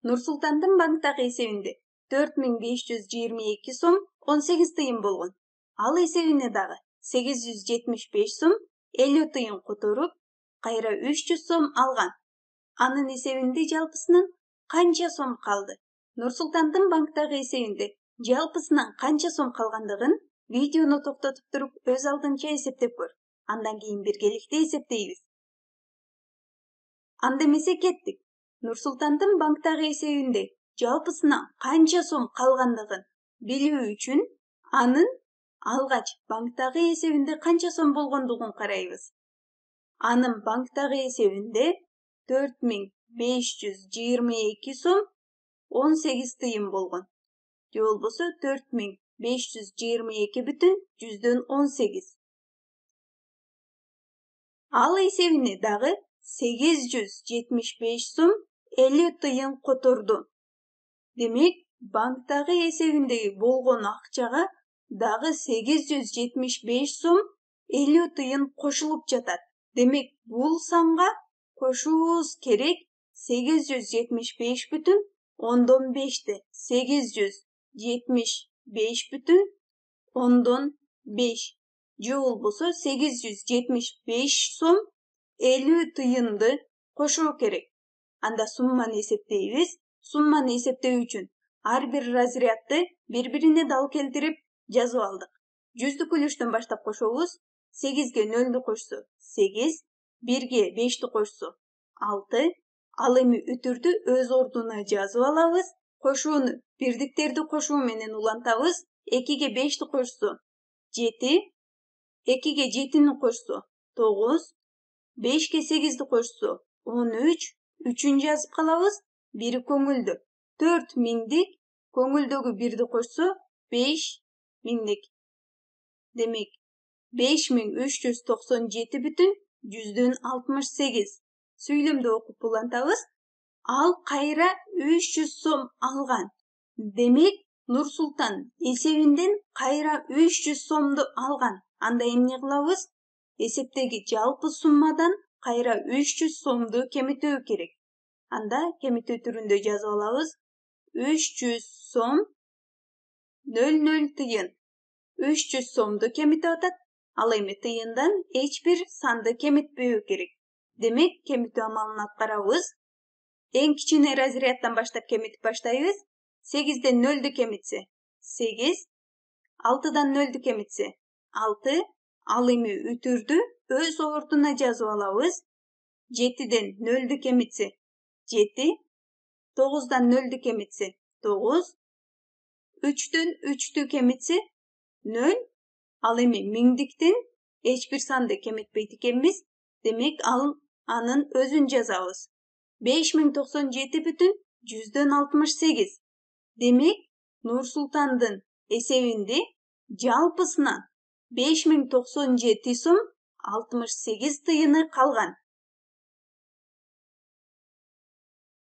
Нурсултандын банктагы эсебинде 4522 сом 18 тыйын болгон. Ал эсебине дагы 875 сом 50 тыйын которуп, кайра 300 сом алган. Анын эсебинде жалпысынан канча сом калды? Нурсултандын банктагы эсебинде жалпысынан канча сом калгандыгын видеону токтотуп туруп өз алдынча эсептеп көр. Андан кийин биргеликте эсептейбиз. Анда эмесе кеттик. Нурсултандын банктагы эсебинде жалпысынан канча сом калгандыгын билүү үчүн анын алгач банктагы эсебинде канча сом болгондугун карайбыз. Анын банктагы эсебинде 4522 сом 18 тыйын болгон. Же болбосо 4522,18. Ал эсебине дагы 875 сом 50 тыйын которду. Демек, банктагы эсебиндеги болгон акчага дагы 875 сом 50 тыйын кошулуп жатат. Демек, бул санга кошуубуз керек 875,5 875,5 же болбосо 875 сом 50 тыйынды кошуу керек. Анда сумманы эсептейбиз. Сумманы эсептөө үчүн ар бир разрядты бири-бирине дал келтирип жазып алдык. 100 үлүштөн баштап кошобуз. 8ге 0ду кошсо 8, 1ге 5ди кошсо 6. Ал эми үтүрдү өз ордуна жазып алабыз. Кошууну бирдиктерди кошуу менен улантабыз. 2ге 5ди кошсо 7, 2ге 7ни кошсо 9, 5ге 8ди кошсо 13, 3-үн жазып калабыз. Бири көңүлдө 4 миңдик, көңүлдөгү 1ди кошсо 5 миңдик. Демек, 5397,68. Сүйлөмдү окуп улантабыз. Ал кайра 300 сом алган. Демек, Нурсултан эсебинден кайра 300 сомду алган. Анда эмне кылабыз? Эсептеги жалпы суммадан кайра 300 сомду кемитөө керек. Анда кемитүү түрүндө жазып алабыз. 300 сом 00 тыйын. 300 сомду кемитип атат. Ал эми тыйындан эч бир санды кемитпөө керек. Демек, кемитүү амалын аткарабыз. Эң кичине разряддан баштап кемитип баштайбыз. 8ден 0ду кемитсе 8, 6дан 0ду кемитсе 6. Ал эми үтүрдү өз ордуна жазып алабыз. 7ден 0ду кемитсе 7, 9дан 0ду кемитсе 9, 3дөн 3дү кемитсе 0. Ал эми миңдиктен эч бир санды кемитпейт экенбиз. Демек, анын өзүн жазабыз. 5097,168. Демек, Нурсултандын эсебинде жалпысынан 5097 сом 68 тыйыны калган.